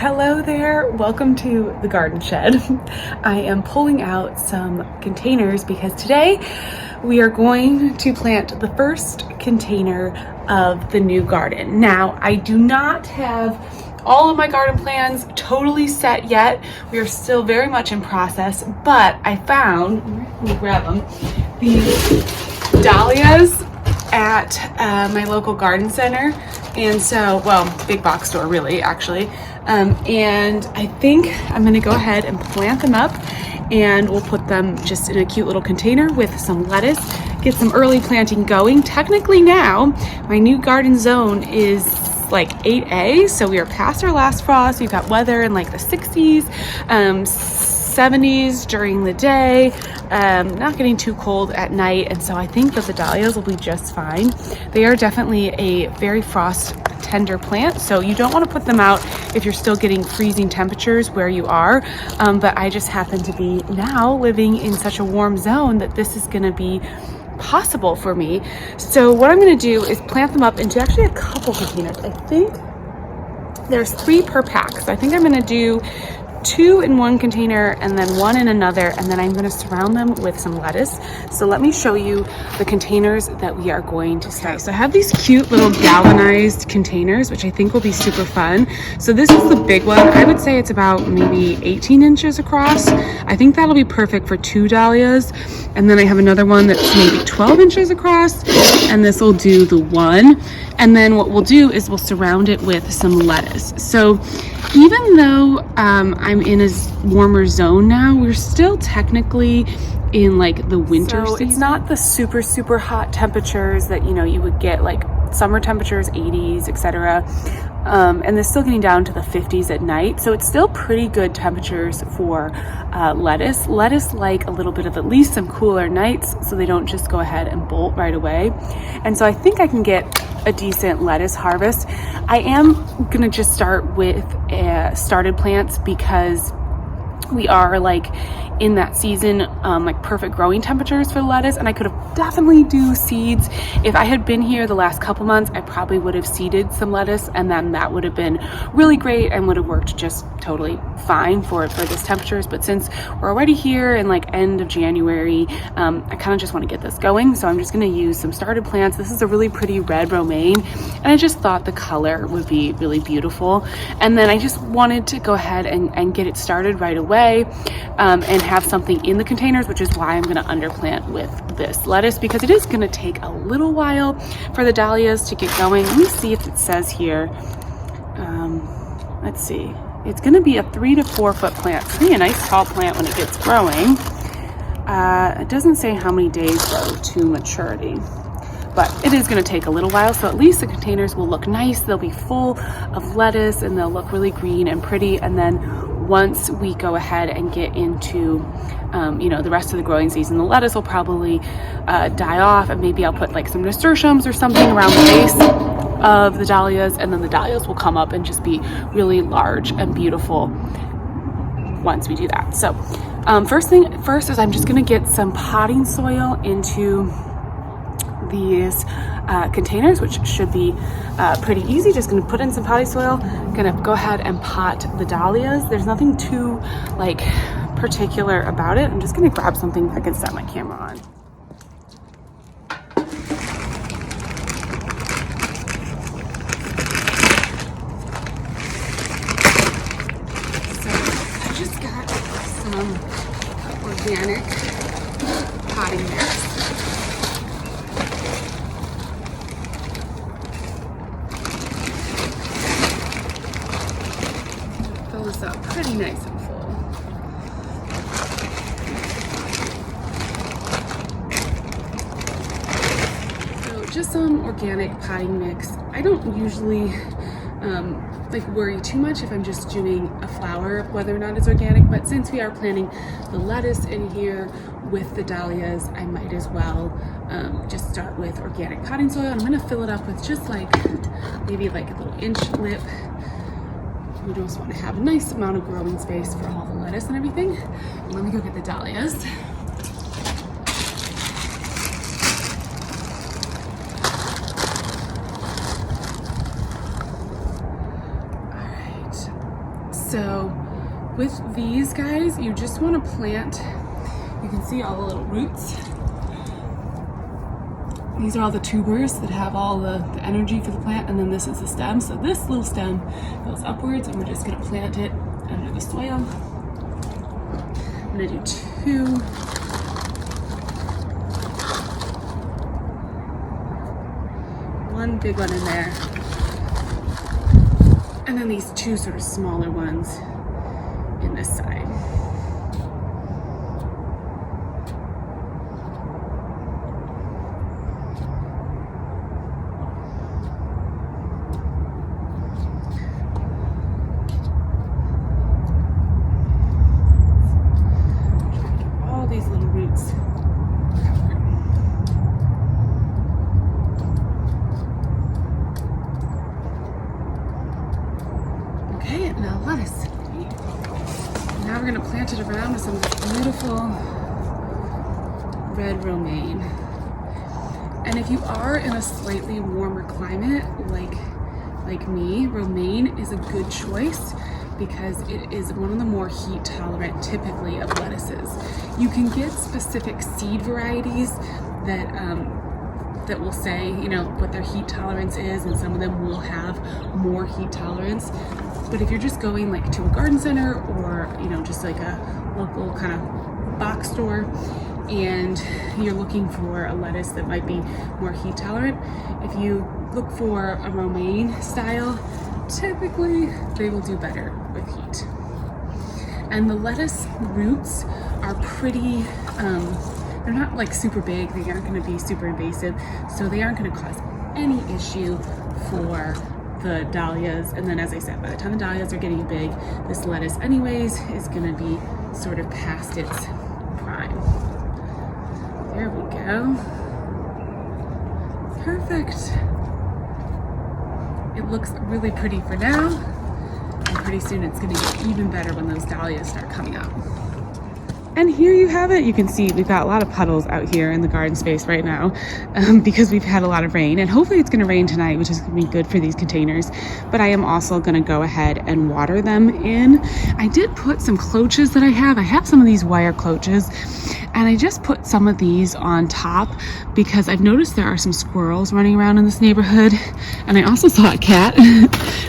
Hello there, welcome to the garden shed. I am pulling out some containers because today we are going to plant the first container of the new garden. Now, I do not have all of my garden plans totally set yet. We are still very much in process, but I found, let me grab them, these dahlias at my local garden center. And so, well, big box store really, actually. And I think I'm gonna go ahead and plant them up, and we'll put them just in a cute little container with some lettuce, get some early planting going. Technically now, my new garden zone is like 8A, so we are past our last frost. We've got weather in like the 60s, 70s during the day, not getting too cold at night, and so I think that the dahlias will be just fine. They are definitely a very frost tender plant, so you don't want to put them out if you're still getting freezing temperatures where you are, but I just happen to be now living in such a warm zone that this is going to be possible for me. So what I'm going to do is plant them up into actually a couple containers. I think there's 3 per pack, so I think I'm going to do 2 in one container and then 1 in another, and then I'm going to surround them with some lettuce. So let me show you the containers that we are going to start. So I have these cute little galvanized containers, which I think will be super fun. So this is the big one. I would say it's about maybe 18 inches across. I think that'll be perfect for 2 dahlias. And then I have another one that's maybe 12 inches across, and this will do the 1. And then what we'll do is we'll surround it with some lettuce. So even though I'm in a warmer zone now, we're still technically in like the winter season. It's not the super hot temperatures that, you know, you would get like summer temperatures, 80s, etc. And they're still getting down to the 50s at night. So it's still pretty good temperatures for lettuce. Lettuce like a little bit of at least some cooler nights so they don't just go ahead and bolt right away. And so I think I can get a decent lettuce harvest. I am gonna just start with started plants because we are like in that season, like perfect growing temperatures for lettuce, and I could have definitely do seeds. If I had been here the last couple months, I probably would have seeded some lettuce, and then that would have been really great and would have worked just totally fine for this temperatures. But since we're already here in like end of January, I kind of just want to get this going. So I'm just going to use some started plants. This is a really pretty red romaine, and I just thought the color would be really beautiful. And then I just wanted to go ahead and get it started right away, and have something in the containers, which is why I'm going to underplant with this lettuce, because it is going to take a little while for the dahlias to get going. Let me see if it says here. Let's see. It's going to be a 3 to 4 foot plant. It's going to be a nice tall plant when it gets growing. It doesn't say how many days though to maturity, but it is going to take a little while. So at least the containers will look nice. They'll be full of lettuce and they'll look really green and pretty. And then once we go ahead and get into you know, the rest of the growing season, the lettuce will probably die off, and maybe I'll put like some nasturtiums or something around the base of the dahlias, and then the dahlias will come up and just be really large and beautiful once we do that. So first thing first is I'm just going to get some potting soil into these containers, which should be pretty easy. Just going to put in some potting soil, going to go ahead and pot the dahlias. There's nothing too like particular about it. I'm just going to grab something I can set my camera on. So I just got some organic potting mix. Fills up pretty nice and full. So just some organic potting mix. I don't usually like worry too much if I'm just doing a flower, whether or not it's organic, but since we are planting the lettuce in here with the dahlias, I might as well just start with organic potting soil. I'm going to fill it up with just like maybe like a little inch lip. We just want to have a nice amount of growing space for all the lettuce and everything. Let me go get the dahlias. So with these guys, you just want to plant, you can see all the little roots. These are all the tubers that have all the energy for the plant, and then this is the stem. So this little stem goes upwards, and we're just gonna plant it under the soil. I'm gonna do 2. One big one in there. And then these 2 sort of smaller ones in this side. All these little roots. Okay, now lettuce. Now we're gonna plant it around with some of this beautiful red romaine. And if you are in a slightly warmer climate, like me, romaine is a good choice because it is one of the more heat tolerant typically of lettuces. You can get specific seed varieties that that will say, you know, what their heat tolerance is, and some of them will have more heat tolerance. But if you're just going like to a garden center or, you know, just like a local kind of box store and you're looking for a lettuce that might be more heat tolerant, if you look for a romaine style, typically they will do better with heat. And the lettuce roots are pretty, they're not like super big, they aren't gonna be super invasive, so they aren't gonna cause any issue for the dahlias. And then, as I said, by the time the dahlias are getting big, this lettuce anyways is gonna be sort of past its prime. There we go. Perfect. It looks really pretty for now, and pretty soon it's gonna get even better when those dahlias start coming up. And here you have it. You can see we've got a lot of puddles out here in the garden space right now because we've had a lot of rain, and hopefully it's going to rain tonight, which is going to be good for these containers. But I am also going to go ahead and water them in. I did put some cloches that I have some of these wire cloches, and I just put some of these on top because I've noticed there are some squirrels running around in this neighborhood, and I also saw a cat.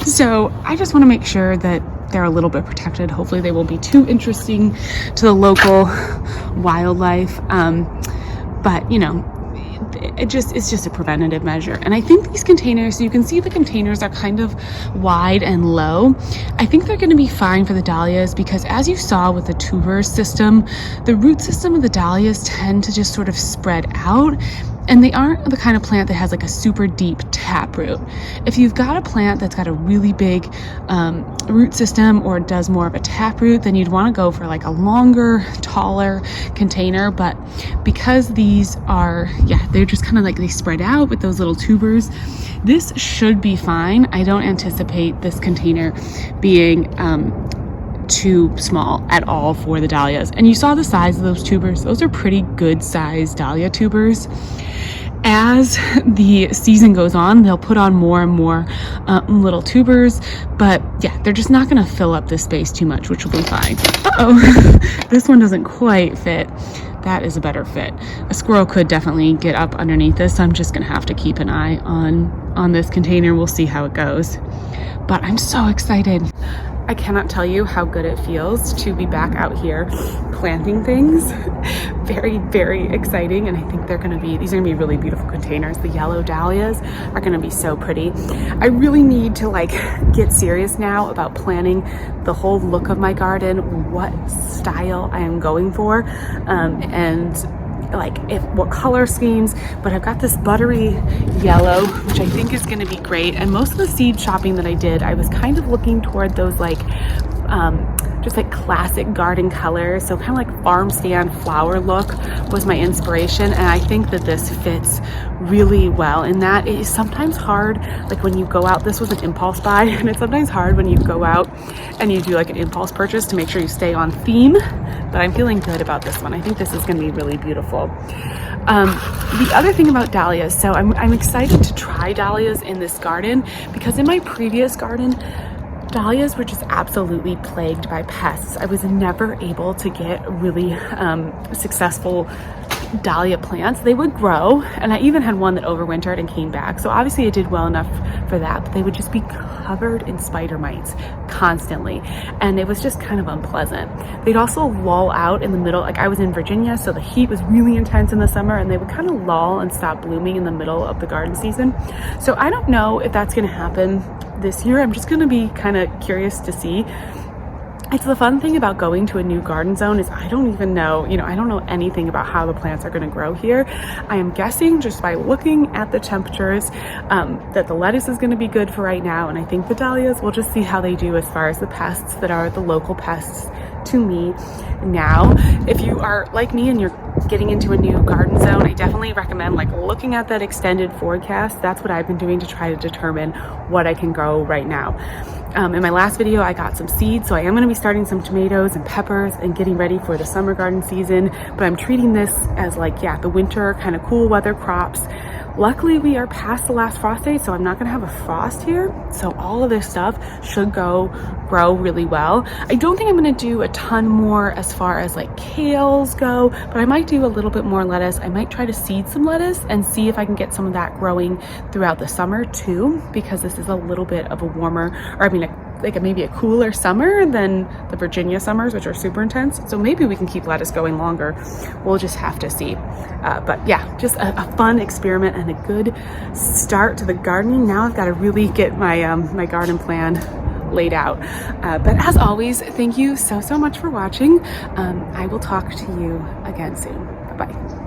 So I just want to make sure that they're a little bit protected. Hopefully they won't be too interesting to the local wildlife. But you know, it's just a preventative measure. And I think these containers, so you can see the containers are kind of wide and low. I think they're going to be fine for the dahlias because, as you saw with the tuber system, the root system of the dahlias tend to just sort of spread out. And they aren't the kind of plant that has like a super deep taproot. If you've got a plant that's got a really big root system or does more of a taproot, then you'd want to go for like a longer, taller container. But because these are, they're just kind of like they spread out with those little tubers, this should be fine. I don't anticipate this container being too small at all for the dahlias. And you saw the size of those tubers. Those are pretty good sized dahlia tubers. As the season goes on, they'll put on more and more little tubers, but yeah, they're just not going to fill up this space too much, which will be fine. This one doesn't quite fit. That is a better fit. A squirrel could definitely get up underneath this, so I'm just going to have to keep an eye on this container. We'll see how it goes. But I'm so excited. I cannot tell you how good it feels to be back out here planting things. Very, very exciting. And I think these are gonna be really beautiful containers. The yellow dahlias are gonna be so pretty. I really need to like get serious now about planning the whole look of my garden, what style I am going for, and like what color schemes. But I've got this buttery yellow, which I think is going to be great. And most of the seed shopping that I did, I was kind of looking toward those like just like classic garden colors. So kind of like farm stand flower look was my inspiration, and I think that this fits really well in that. It is sometimes hard, like when you go out, this was an impulse buy, and it's sometimes hard when you go out and you do like an impulse purchase to make sure you stay on theme. But I'm feeling good about this one. I think this is going to be really beautiful. The other thing about dahlias, so I'm excited to try dahlias in this garden because in my previous garden, dahlias were just absolutely plagued by pests. I was never able to get really successful dahlia plants. They would grow, and I even had one that overwintered and came back. So obviously I did well enough for that, but they would just be covered in spider mites constantly. And it was just kind of unpleasant. They'd also lull out in the middle. Like I was in Virginia, so the heat was really intense in the summer, and they would kind of lull and stop blooming in the middle of the garden season. So I don't know if that's going to happen this year. I'm just going to be kind of curious to see. It's the fun thing about going to a new garden zone is I don't even know, I don't know anything about how the plants are going to grow here. I am guessing just by looking at the temperatures that the lettuce is going to be good for right now. And I think the dahlias, we'll just see how they do as far as the pests that are the local pests to me now. If you are like me and you're getting into a new garden zone, I definitely recommend looking at that extended forecast. That's what I've been doing to try to determine what I can grow right now. In my last video, I got some seeds, so I am going to be starting some tomatoes and peppers and getting ready for the summer garden season, but I'm treating this as the winter kind of cool weather crops. Luckily, we are past the last frost date, so I'm not going to have a frost here. So all of this stuff should grow really well. I don't think I'm going to do a ton more as far as kales go, but I might do a little bit more lettuce. I might try to seed some lettuce and see if I can get some of that growing throughout the summer too, because this is a little bit of a warmer, maybe a cooler summer than the Virginia summers, which are super intense. So maybe we can keep lettuce going longer. We'll just have to see. But yeah, just a fun experiment and a good start to the gardening. Now I've got to really get my my garden plan laid out. But as always, thank you so much for watching. I will talk to you again soon. Bye-bye.